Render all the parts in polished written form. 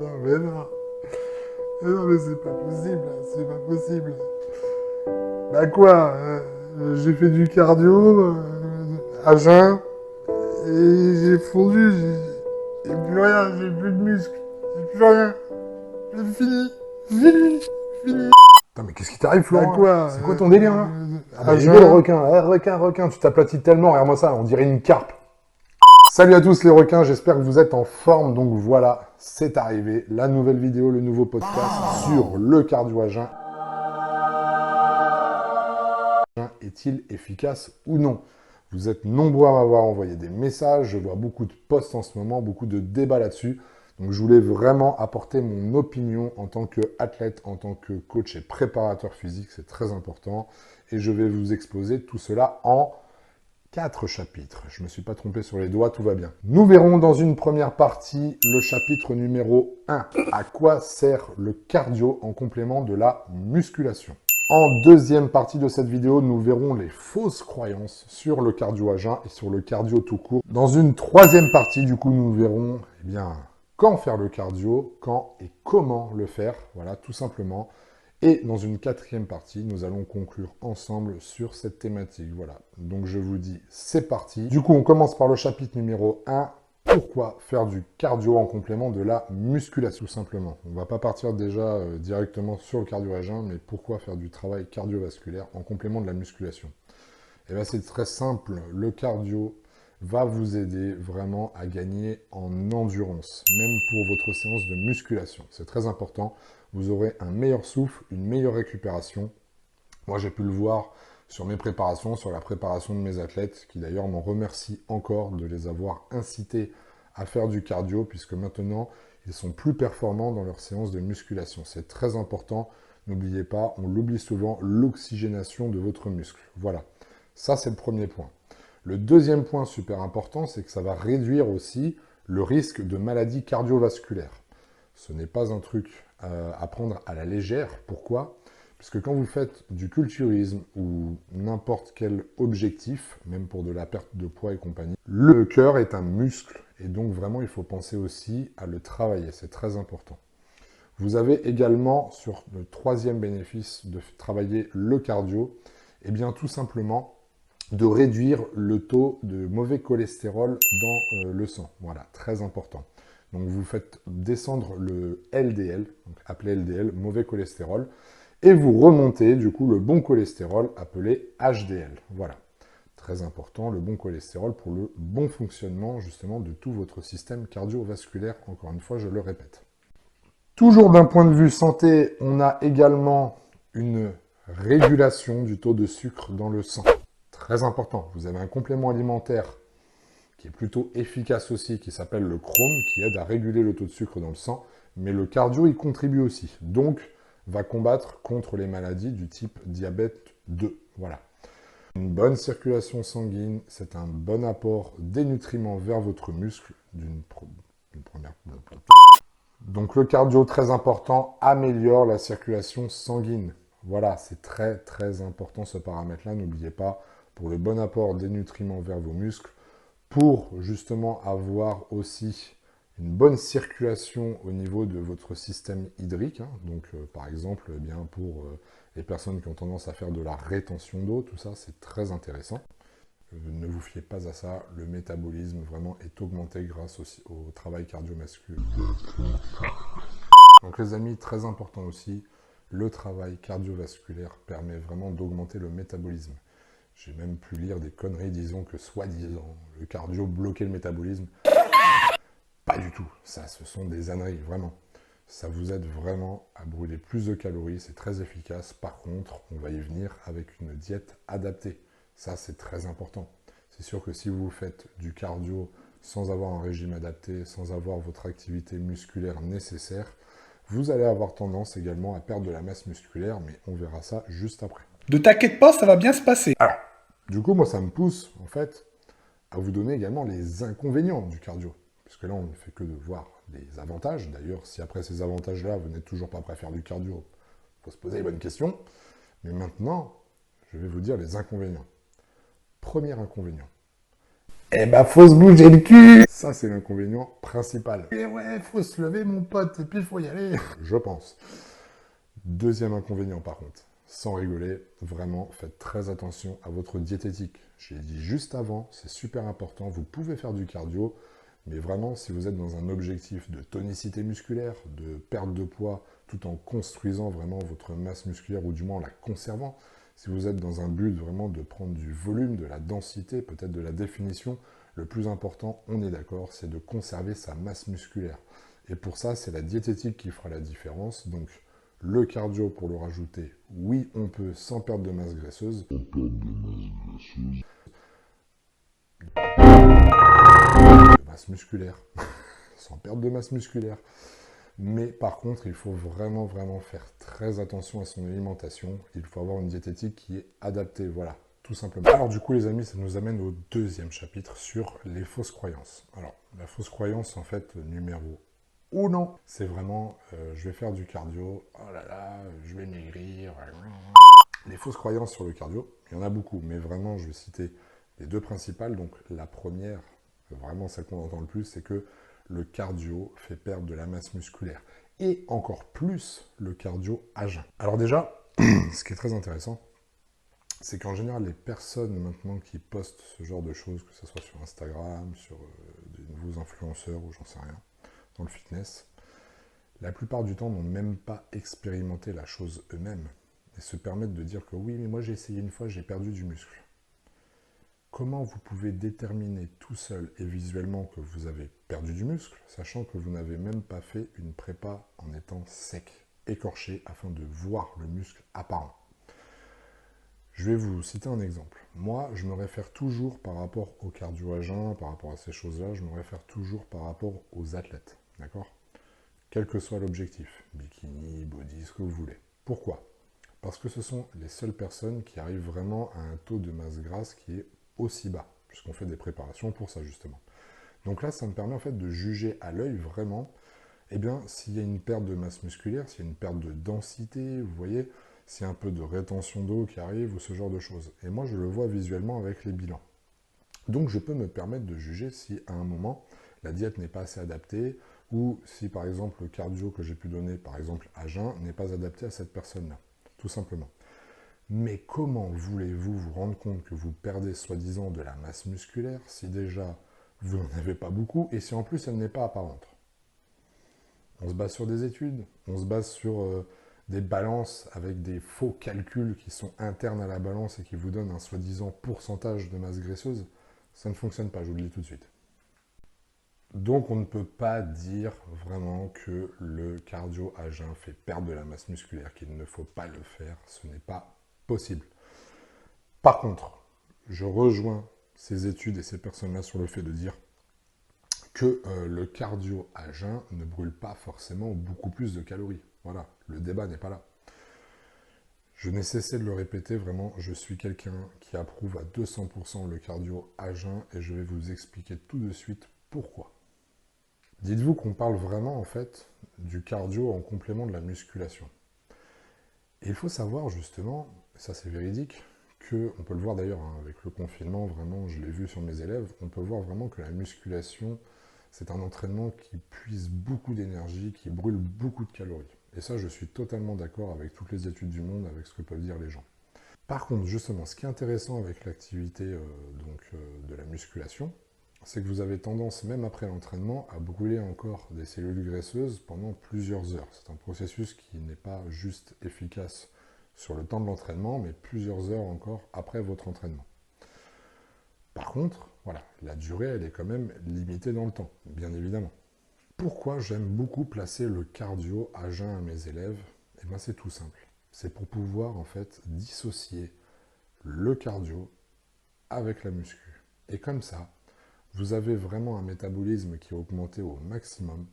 non, mais non. Non, mais c'est pas possible, c'est pas possible. Bah quoi j'ai fait du cardio à jeun et j'ai fondu, j'ai plus rien, j'ai plus de muscles, j'ai plus rien. C'est fini, fini, fini. Putain, mais qu'est-ce qui t'arrive, Bah Florent, là? quoi C'est quoi ton délire, là? Ah bah, à il est beau, le jeun. requin. Eh, requin, requin, tu t'aplatis tellement, regarde-moi ça, on dirait une carpe. Salut à tous les requins, j'espère que vous êtes en forme. Donc voilà, c'est arrivé, la nouvelle vidéo, le nouveau podcast sur le cardio à jeun. Est-il efficace ou non? Vous êtes nombreux à m'avoir envoyé des messages, je vois beaucoup de posts en ce moment, beaucoup de débats là-dessus. Donc je voulais vraiment apporter mon opinion en tant qu'athlète, en tant que coach et préparateur physique, c'est très important. Et je vais vous exposer tout cela en 4 chapitres. Je ne me suis pas trompé sur les doigts, tout va bien. Nous verrons dans une première partie le chapitre numéro 1. À quoi sert le cardio en complément de la musculation? En deuxième partie de cette vidéo, nous verrons les fausses croyances sur le cardio à jeun et sur le cardio tout court. Dans une troisième partie, du coup, nous verrons quand faire le cardio, quand et comment le faire, voilà, tout simplement. Et dans une quatrième partie, nous allons conclure ensemble sur cette thématique. Voilà, donc je vous dis, c'est parti. Du coup, on commence par le chapitre numéro 1. Pourquoi faire du cardio en complément de la musculation, tout simplement? On ne va pas partir déjà directement sur le cardio à jeun, mais pourquoi faire du travail cardiovasculaire en complément de la musculation? Eh bien, c'est très simple. Le cardio va vous aider vraiment à gagner en endurance, même pour votre séance de musculation. C'est très important. Vous aurez un meilleur souffle, une meilleure récupération. Moi, j'ai pu le voir sur mes préparations, sur la préparation de mes athlètes, qui d'ailleurs m'en remercient encore de les avoir incités à faire du cardio, puisque maintenant, ils sont plus performants dans leurs séances de musculation. C'est très important. N'oubliez pas, on l'oublie souvent, l'oxygénation de votre muscle. Voilà, ça c'est le premier point. Le deuxième point super important, c'est que ça va réduire aussi le risque de maladies cardiovasculaires. Ce n'est pas un truc à prendre à la légère. Pourquoi? Puisque quand vous faites du culturisme ou n'importe quel objectif, même pour de la perte de poids et compagnie, le cœur est un muscle et donc vraiment il faut penser aussi à le travailler, c'est très important. Vous avez également, sur le troisième bénéfice de travailler le cardio, eh bien tout simplement de réduire le taux de mauvais cholestérol dans le sang. Voilà, très important. Donc vous faites descendre le LDL, donc appelé LDL, mauvais cholestérol, et vous remontez du coup le bon cholestérol appelé HDL. Voilà, très important, le bon cholestérol pour le bon fonctionnement justement de tout votre système cardiovasculaire, encore une fois je le répète. Toujours d'un point de vue santé, on a également une régulation du taux de sucre dans le sang. Très important, vous avez un complément alimentaire qui est plutôt efficace aussi, qui s'appelle le chrome, qui aide à réguler le taux de sucre dans le sang, mais le cardio y contribue aussi. Donc, va combattre contre les maladies du type diabète 2. Voilà. Une bonne circulation sanguine, c'est un bon apport des nutriments vers votre muscle d'une première... Donc le cardio, très important, améliore la circulation sanguine. Voilà, c'est très très important ce paramètre-là, n'oubliez pas, pour le bon apport des nutriments vers vos muscles, pour justement avoir aussi une bonne circulation au niveau de votre système hydrique. Donc par exemple, pour les personnes qui ont tendance à faire de la rétention d'eau, tout ça c'est très intéressant. Ne vous fiez pas à ça, le métabolisme vraiment est augmenté grâce au travail cardiovasculaire. Donc les amis, très important aussi, le travail cardiovasculaire permet vraiment d'augmenter le métabolisme. J'ai même pu lire des conneries, disons que soi-disant, le cardio bloquait le métabolisme. Pas du tout, ça ce sont des âneries, vraiment. Ça vous aide vraiment à brûler plus de calories, c'est très efficace. Par contre, on va y venir avec une diète adaptée. Ça, c'est très important. C'est sûr que si vous faites du cardio sans avoir un régime adapté, sans avoir votre activité musculaire nécessaire, vous allez avoir tendance également à perdre de la masse musculaire, mais on verra ça juste après. Ne t'inquiète pas, ça va bien se passer. Alors, du coup, moi, ça me pousse, en fait, à vous donner également les inconvénients du cardio. Puisque là, on ne fait que de voir les avantages. D'ailleurs, si après ces avantages-là, vous n'êtes toujours pas prêt à faire du cardio, il faut se poser les bonnes questions. Mais maintenant, je vais vous dire les inconvénients. Premier inconvénient, Eh ben, faut se bouger le cul. Ça, c'est l'inconvénient principal. Et ouais, faut se lever, mon pote, et puis faut y aller. Je pense. Deuxième inconvénient, par contre, sans rigoler, vraiment, faites très attention à votre diététique. J'ai dit juste avant, c'est super important, vous pouvez faire du cardio, mais vraiment, si vous êtes dans un objectif de tonicité musculaire, de perte de poids, tout en construisant vraiment votre masse musculaire, ou du moins en la conservant, si vous êtes dans un but vraiment de prendre du volume, de la densité, peut-être de la définition, le plus important, on est d'accord, c'est de conserver sa masse musculaire. Et pour ça, c'est la diététique qui fera la différence. Donc, le cardio, pour le rajouter, oui, on peut sans perte de masse graisseuse. De masse musculaire. Sans perte de masse musculaire. Mais par contre, il faut vraiment, vraiment faire très attention à son alimentation. Il faut avoir une diététique qui est adaptée, voilà, tout simplement. Alors du coup, les amis, ça nous amène au deuxième chapitre sur les fausses croyances. Alors, la fausse croyance, en fait, numéro ou non, c'est vraiment je vais faire du cardio, oh là là, je vais maigrir. Les fausses croyances sur le cardio, il y en a beaucoup, mais vraiment je vais citer les deux principales. Donc la première, vraiment celle qu'on entend le plus, c'est que le cardio fait perdre de la masse musculaire. Et encore plus le cardio à jeun. Alors déjà, ce qui est très intéressant, c'est qu'en général, les personnes maintenant qui postent ce genre de choses, que ce soit sur Instagram, sur des nouveaux influenceurs ou j'en sais rien, dans le fitness, la plupart du temps n'ont même pas expérimenté la chose eux-mêmes et se permettent de dire que oui, mais moi j'ai essayé une fois, j'ai perdu du muscle. Comment vous pouvez déterminer tout seul et visuellement que vous avez perdu du muscle, sachant que vous n'avez même pas fait une prépa en étant sec, écorché, afin de voir le muscle apparent? Je vais vous citer un exemple. Moi, je me réfère toujours par rapport au cardio à jeun, par rapport à ces choses-là, je me réfère toujours par rapport aux athlètes, d'accord? Quel que soit l'objectif, bikini, body, ce que vous voulez. Pourquoi? Parce que ce sont les seules personnes qui arrivent vraiment à un taux de masse grasse qui est aussi bas, puisqu'on fait des préparations pour ça justement. Donc là, ça me permet en fait de juger à l'œil vraiment, eh bien, s'il y a une perte de masse musculaire, s'il y a une perte de densité, vous voyez, s'il y a un peu de rétention d'eau qui arrive ou ce genre de choses. Et moi, je le vois visuellement avec les bilans. Donc je peux me permettre de juger si à un moment, la diète n'est pas assez adaptée, ou si par exemple le cardio que j'ai pu donner, par exemple à jeun, n'est pas adapté à cette personne-là, tout simplement. Mais comment voulez-vous vous rendre compte que vous perdez soi-disant de la masse musculaire si déjà vous n'en avez pas beaucoup et si en plus elle n'est pas apparente? On se base sur des études, on se base sur des balances avec des faux calculs qui sont internes à la balance et qui vous donnent un soi-disant pourcentage de masse graisseuse. Ça ne fonctionne pas, je vous le dis tout de suite. Donc on ne peut pas dire vraiment que le cardio à jeun fait perdre de la masse musculaire, qu'il ne faut pas le faire, ce n'est pas possible. Par contre, je rejoins ces études et ces personnes-là sur le fait de dire que le cardio à jeun ne brûle pas forcément beaucoup plus de calories. Voilà, le débat n'est pas là. Je n'ai cessé de le répéter, vraiment, je suis quelqu'un qui approuve à 200% le cardio à jeun et je vais vous expliquer tout de suite pourquoi. Dites-vous qu'on parle vraiment en fait du cardio en complément de la musculation. Et il faut savoir justement, ça c'est véridique, on peut le voir d'ailleurs hein, avec le confinement, vraiment je l'ai vu sur mes élèves, on peut voir vraiment que la musculation c'est un entraînement qui puise beaucoup d'énergie, qui brûle beaucoup de calories. Et ça je suis totalement d'accord avec toutes les études du monde, avec ce que peuvent dire les gens. Par contre justement, ce qui est intéressant avec l'activité de la musculation, c'est que vous avez tendance, même après l'entraînement, à brûler encore des cellules graisseuses pendant plusieurs heures. C'est un processus qui n'est pas juste efficace sur le temps de l'entraînement, mais plusieurs heures encore après votre entraînement. Par contre, voilà, la durée, elle est quand même limitée dans le temps, bien évidemment. Pourquoi j'aime beaucoup placer le cardio à jeun à mes élèves? Eh bien, c'est tout simple. C'est pour pouvoir, en fait, dissocier le cardio avec la muscu. Et comme ça, vous avez vraiment un métabolisme qui est augmenté au maximum.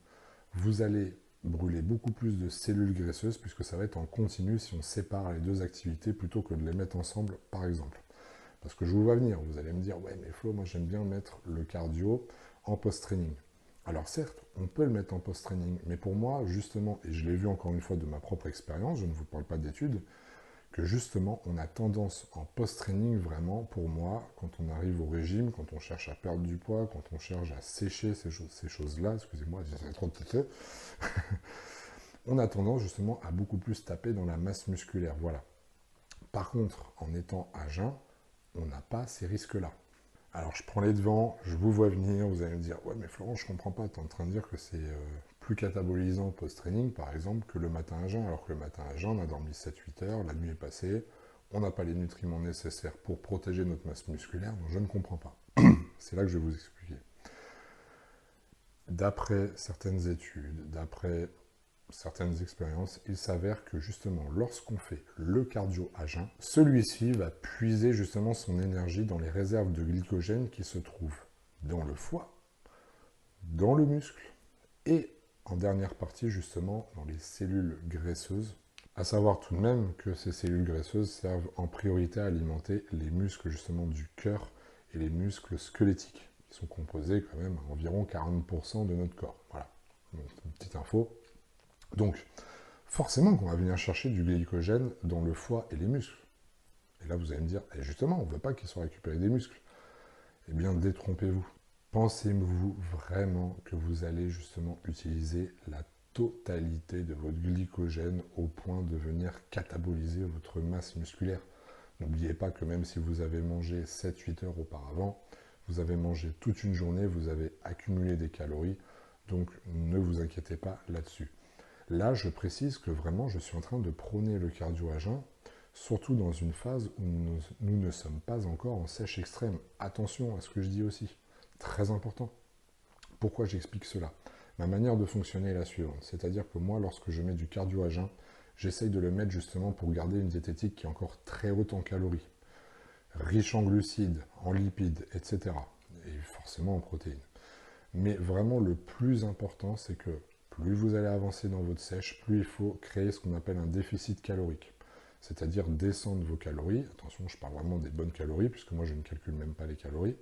Vous allez brûler beaucoup plus de cellules graisseuses puisque ça va être en continu si on sépare les deux activités plutôt que de les mettre ensemble, par exemple. Parce que je vous vois venir, vous allez me dire « Ouais, mais Flo, moi j'aime bien mettre le cardio en post-training. » Alors certes, on peut le mettre en post-training, mais pour moi, justement, et je l'ai vu encore une fois de ma propre expérience, je ne vous parle pas d'études, que justement, on a tendance en post-training vraiment, pour moi, quand on arrive au régime, quand on cherche à perdre du poids, quand on cherche à sécher ces choses-là, excusez-moi, j'ai trop de tété, on a tendance justement à beaucoup plus taper dans la masse musculaire, voilà. Par contre, en étant à jeun, on n'a pas ces risques-là. Alors je prends les devants, je vous vois venir, vous allez me dire « Ouais mais Florent, je comprends pas, tu es en train de dire que c'est plus catabolisant post-training par exemple que le matin à jeun, alors que le matin à jeun on a dormi 7-8 heures, la nuit est passée, on n'a pas les nutriments nécessaires pour protéger notre masse musculaire, donc je ne comprends pas. » C'est là que je vais vous expliquer. D'après certaines études, d'après certaines expériences, il s'avère que justement, lorsqu'on fait le cardio à jeun, celui-ci va puiser justement son énergie dans les réserves de glycogène qui se trouvent dans le foie, dans le muscle et en dernière partie justement dans les cellules graisseuses. À savoir tout de même que ces cellules graisseuses servent en priorité à alimenter les muscles justement du cœur et les muscles squelettiques, qui sont composés quand même à environ 40% de notre corps. Voilà, donc, une petite info. Donc, forcément qu'on va venir chercher du glycogène dans le foie et les muscles. Et là, vous allez me dire, eh justement, on ne veut pas qu'ils soient récupérés des muscles. Eh bien, détrompez-vous. Pensez-vous vraiment que vous allez justement utiliser la totalité de votre glycogène au point de venir cataboliser votre masse musculaire? N'oubliez pas que même si vous avez mangé 7-8 heures auparavant, vous avez mangé toute une journée, vous avez accumulé des calories, donc ne vous inquiétez pas là-dessus. Là, je précise que vraiment, je suis en train de prôner le cardio à jeun, surtout dans une phase où nous ne sommes pas encore en sèche extrême. Attention à ce que je dis aussi, très important. Pourquoi j'explique cela? Ma manière de fonctionner est la suivante, c'est-à-dire que moi, lorsque je mets du cardio à jeun, j'essaye de le mettre justement pour garder une diététique qui est encore très haute en calories, riche en glucides, en lipides, etc. Et forcément en protéines. Mais vraiment, le plus important, c'est que plus vous allez avancer dans votre sèche, plus il faut créer ce qu'on appelle un déficit calorique. C'est-à-dire descendre vos calories. Attention, je parle vraiment des bonnes calories, puisque moi je ne calcule même pas les calories.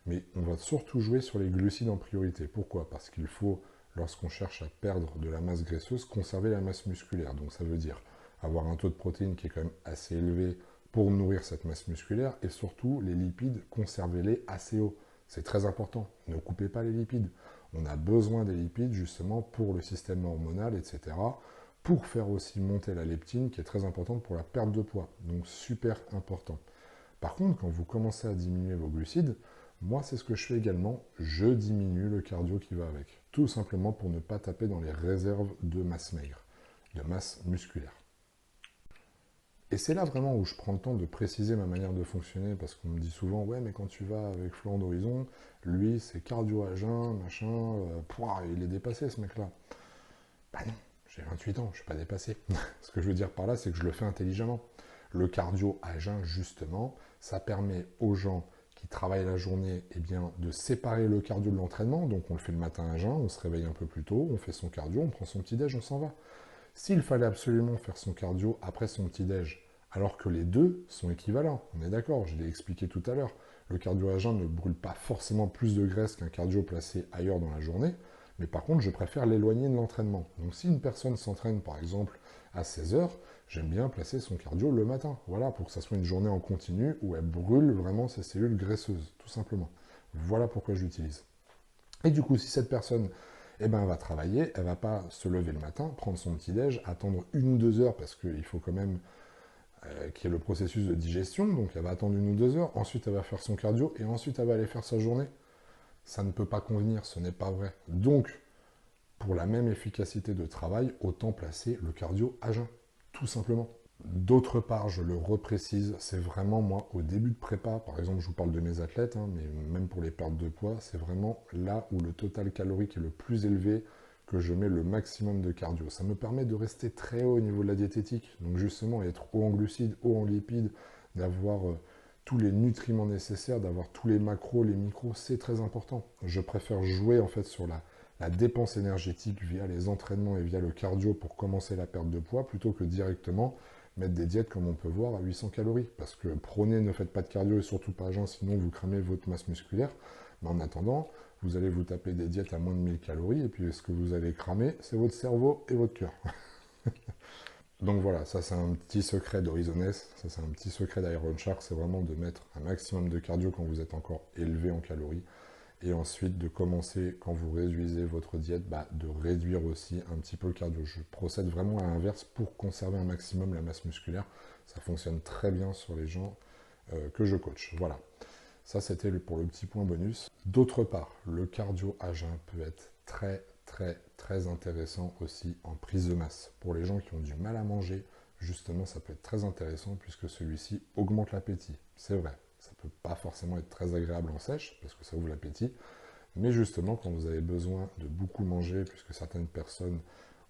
Mais on va surtout jouer sur les glucides en priorité. Pourquoi? Parce qu'il faut, lorsqu'on cherche à perdre de la masse graisseuse, conserver la masse musculaire. Donc ça veut dire avoir un taux de protéines qui est quand même assez élevé pour nourrir cette masse musculaire. Et surtout, les lipides, conservez-les assez haut. C'est très important. Ne coupez pas les lipides. On a besoin des lipides justement pour le système hormonal, etc. Pour faire aussi monter la leptine qui est très importante pour la perte de poids. Donc super important. Par contre, quand vous commencez à diminuer vos glucides, moi c'est ce que je fais également, je diminue le cardio qui va avec. Tout simplement pour ne pas taper dans les réserves de masse maigre, de masse musculaire. Et c'est là vraiment où je prends le temps de préciser ma manière de fonctionner, parce qu'on me dit souvent, ouais, mais quand tu vas avec Florent d'Horizon, lui, c'est cardio à jeun, machin, il est dépassé ce mec-là. Bah non, j'ai 28 ans, je suis pas dépassé. Ce que je veux dire par là, c'est que je le fais intelligemment. Le cardio à jeun, justement, ça permet aux gens qui travaillent la journée, eh bien, de séparer le cardio de l'entraînement. Donc on le fait le matin à jeun, on se réveille un peu plus tôt, on fait son cardio, on prend son petit-déj, on s'en va. S'il fallait absolument faire son cardio après son petit-déj, alors que les deux sont équivalents, on est d'accord, je l'ai expliqué tout à l'heure, le cardio à jeun ne brûle pas forcément plus de graisse qu'un cardio placé ailleurs dans la journée, mais par contre, je préfère l'éloigner de l'entraînement. Donc si une personne s'entraîne par exemple à 16 heures, j'aime bien placer son cardio le matin, voilà, pour que ça soit une journée en continu où elle brûle vraiment ses cellules graisseuses, tout simplement. Voilà pourquoi je l'utilise. Et du coup, si cette personne elle va travailler, elle ne va pas se lever le matin, prendre son petit-déj, attendre 1 ou 2 heures, parce qu'il faut quand même qu'il y ait le processus de digestion, donc elle va attendre 1 ou 2 heures, ensuite elle va faire son cardio, et ensuite elle va aller faire sa journée. Ça ne peut pas convenir, ce n'est pas vrai. Donc, pour la même efficacité de travail, autant placer le cardio à jeun, tout simplement. D'autre part, je le reprécise, c'est vraiment moi, au début de prépa, par exemple, je vous parle de mes athlètes, mais même pour les pertes de poids, c'est vraiment là où le total calorique est le plus élevé que je mets le maximum de cardio. Ça me permet de rester très haut au niveau de la diététique, donc justement être haut en glucides, haut en lipides, d'avoir tous les nutriments nécessaires, d'avoir tous les macros, les micros, c'est très important. Je préfère jouer en fait sur la dépense énergétique via les entraînements et via le cardio pour commencer la perte de poids, plutôt que directement mettre des diètes comme on peut voir à 800 calories. Parce que prônez, ne faites pas de cardio et surtout pas à jeun, sinon vous cramez votre masse musculaire. Mais en attendant, vous allez vous taper des diètes à moins de 1000 calories et puis ce que vous allez cramer, c'est votre cerveau et votre cœur. Donc voilà, ça c'est un petit secret d'Horizoness, ça c'est un petit secret d'Iron Shark, c'est vraiment de mettre un maximum de cardio quand vous êtes encore élevé en calories, et ensuite de commencer, quand vous réduisez votre diète, de réduire aussi un petit peu le cardio. Je procède vraiment à l'inverse pour conserver un maximum la masse musculaire. Ça fonctionne très bien sur les gens que je coach. Voilà, ça c'était pour le petit point bonus. D'autre part, le cardio à jeun peut être très intéressant aussi en prise de masse. Pour les gens qui ont du mal à manger, justement, ça peut être très intéressant puisque celui-ci augmente l'appétit. C'est vrai, ça peut pas forcément être très agréable en sèche parce que ça ouvre l'appétit, mais justement, quand vous avez besoin de beaucoup manger, puisque certaines personnes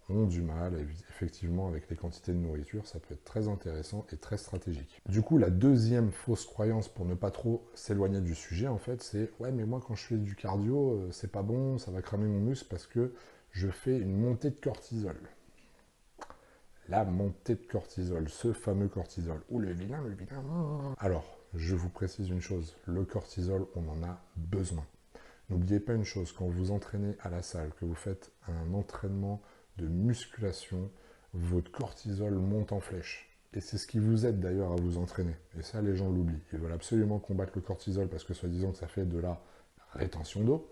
ont du mal, effectivement, avec les quantités de nourriture, ça peut être très intéressant et très stratégique. Du coup, la deuxième fausse croyance, pour ne pas trop s'éloigner du sujet, en fait, c'est « Ouais, mais moi, quand je fais du cardio, c'est pas bon, ça va cramer mon muscle parce que je fais une montée de cortisol. » La montée de cortisol, ce fameux cortisol. Ou le vilain, le vilain. Alors, je vous précise une chose, le cortisol, on en a besoin. N'oubliez pas une chose, quand vous entraînez à la salle, que vous faites un entraînement de musculation, votre cortisol monte en flèche. Et c'est ce qui vous aide d'ailleurs à vous entraîner. Et ça, les gens l'oublient. Ils veulent absolument combattre le cortisol parce que soi-disant que ça fait de la rétention d'eau.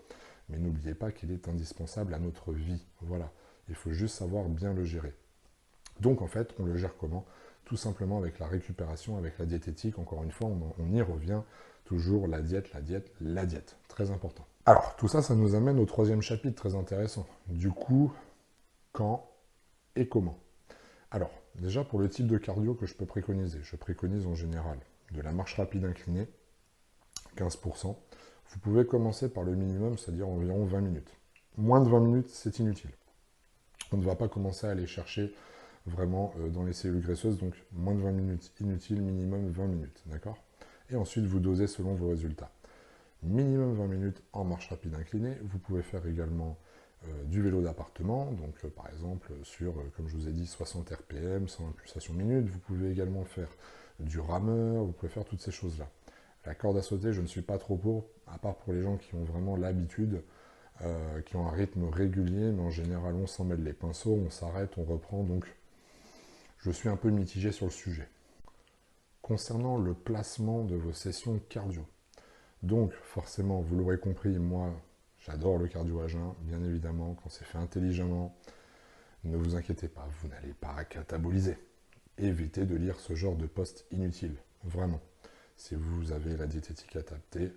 Mais n'oubliez pas qu'il est indispensable à notre vie. Voilà. Il faut juste savoir bien le gérer. Donc en fait, on le gère comment? Tout simplement avec la récupération, avec la diététique. Encore une fois, on y revient. Toujours la diète, la diète, la diète. Très important. Alors, tout ça, ça nous amène au troisième chapitre très intéressant. Du coup, quand et comment? Alors, déjà pour le type de cardio que je peux préconiser, je préconise en général de la marche rapide inclinée, 15%. Vous pouvez commencer par le minimum, c'est-à-dire environ 20 minutes. Moins de 20 minutes, c'est inutile. On ne va pas commencer à aller chercher vraiment dans les cellules graisseuses, donc moins de 20 minutes inutile, minimum 20 minutes, d'accord? Et ensuite, vous dosez selon vos résultats. Minimum 20 minutes en marche rapide inclinée. Vous pouvez faire également du vélo d'appartement, donc par exemple sur, comme je vous ai dit, 60 RPM, 100 impulsations minutes. Vous pouvez également faire du rameur, vous pouvez faire toutes ces choses-là. La corde à sauter, je ne suis pas trop pour, à part pour les gens qui ont vraiment l'habitude, qui ont un rythme régulier, mais en général on s'en mêle les pinceaux, on s'arrête, on reprend, donc je suis un peu mitigé sur le sujet. Concernant le placement de vos sessions cardio, donc, forcément, vous l'aurez compris, moi, j'adore le cardio à jeun, bien évidemment, quand c'est fait intelligemment. Ne vous inquiétez pas, vous n'allez pas cataboliser. Évitez de lire ce genre de posts inutiles, vraiment. Si vous avez la diététique adaptée,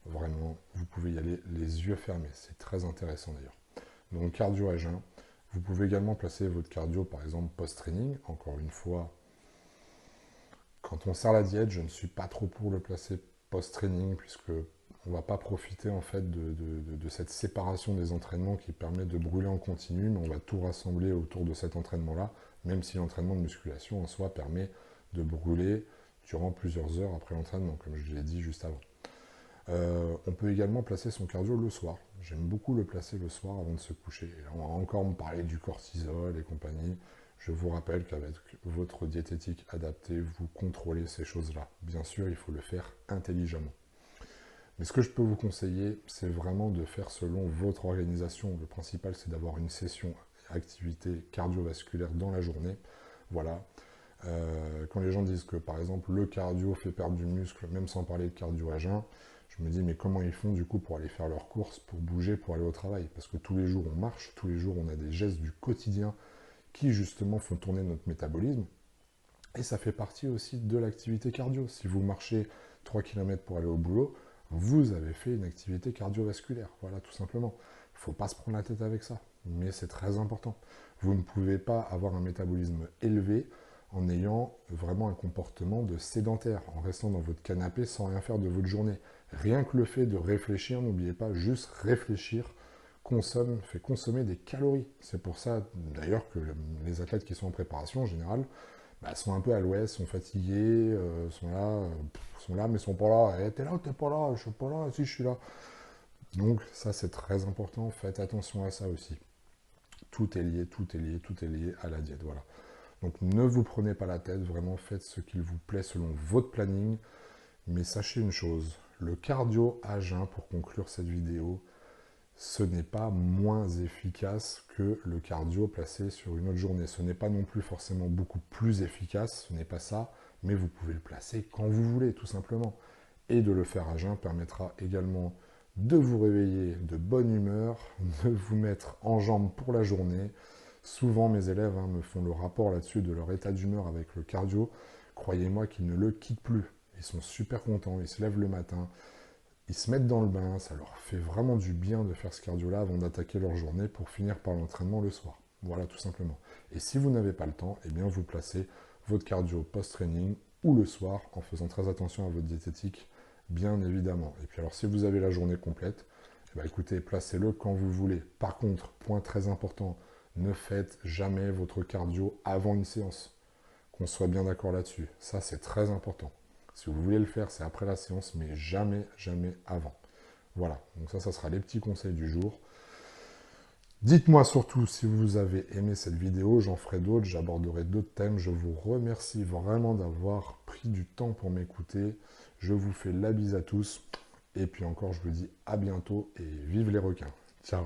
vraiment, vous pouvez y aller les yeux fermés. C'est très intéressant d'ailleurs. Donc, cardio à jeun. Vous pouvez également placer votre cardio, par exemple, post-training. Encore une fois, quand on sert la diète, je ne suis pas trop pour le placer post-training, puisque on ne va pas profiter en fait de cette séparation des entraînements qui permet de brûler en continu, mais on va tout rassembler autour de cet entraînement-là, même si l'entraînement de musculation en soi permet de brûler durant plusieurs heures après l'entraînement, comme je l'ai dit juste avant. On peut également placer son cardio le soir. J'aime beaucoup le placer le soir avant de se coucher. Et là, on va encore me parler du cortisol et compagnie. Je vous rappelle qu'avec votre diététique adaptée, vous contrôlez ces choses-là. Bien sûr, il faut le faire intelligemment. Mais ce que je peux vous conseiller, c'est vraiment de faire selon votre organisation. Le principal, c'est d'avoir une session activité cardiovasculaire dans la journée. Voilà. Quand les gens disent que, par exemple, le cardio fait perdre du muscle, même sans parler de cardio à jeun, je me dis, mais comment ils font du coup pour aller faire leurs courses, pour bouger, pour aller au travail? Parce que tous les jours, on marche, tous les jours, on a des gestes du quotidien qui justement font tourner notre métabolisme. Et ça fait partie aussi de l'activité cardio. Si vous marchez 3 km pour aller au boulot, vous avez fait une activité cardiovasculaire. Voilà, tout simplement. Il ne faut pas se prendre la tête avec ça, mais c'est très important. Vous ne pouvez pas avoir un métabolisme élevé en ayant vraiment un comportement de sédentaire, en restant dans votre canapé sans rien faire de votre journée. Rien que le fait de réfléchir, n'oubliez pas, juste réfléchir, fait consommer des calories. C'est pour ça, d'ailleurs, que les athlètes qui sont en préparation, en général, sont un peu à l'ouest, sont fatigués, sont là, mais sont pas là. Eh, t'es là ou t'es pas là? Je suis pas là, si je suis là. Donc ça, c'est très important. Faites attention à ça aussi. Tout est lié, tout est lié, tout est lié à la diète. Voilà. Donc ne vous prenez pas la tête, vraiment faites ce qu'il vous plaît selon votre planning. Mais sachez une chose, le cardio à jeun, pour conclure cette vidéo, ce n'est pas moins efficace que le cardio placé sur une autre journée. Ce n'est pas non plus forcément beaucoup plus efficace, ce n'est pas ça, mais vous pouvez le placer quand vous voulez, tout simplement. Et de le faire à jeun permettra également de vous réveiller de bonne humeur, de vous mettre en jambes pour la journée. Souvent, mes élèves me font le rapport là-dessus de leur état d'humeur avec le cardio. Croyez-moi qu'ils ne le quittent plus. Ils sont super contents, ils se lèvent le matin, ils se mettent dans le bain, ça leur fait vraiment du bien de faire ce cardio-là avant d'attaquer leur journée pour finir par l'entraînement le soir. Voilà, tout simplement. Et si vous n'avez pas le temps, eh bien vous placez votre cardio post-training ou le soir en faisant très attention à votre diététique, bien évidemment. Et puis alors, si vous avez la journée complète, eh bien, écoutez, placez-le quand vous voulez. Par contre, point très important, ne faites jamais votre cardio avant une séance. Qu'on soit bien d'accord là-dessus. Ça, c'est très important. Si vous voulez le faire, c'est après la séance, mais jamais, jamais avant. Voilà, donc ça sera les petits conseils du jour. Dites-moi surtout si vous avez aimé cette vidéo, j'en ferai d'autres, j'aborderai d'autres thèmes. Je vous remercie vraiment d'avoir pris du temps pour m'écouter. Je vous fais la bise à tous. Et puis encore, je vous dis à bientôt et vive les requins. Ciao.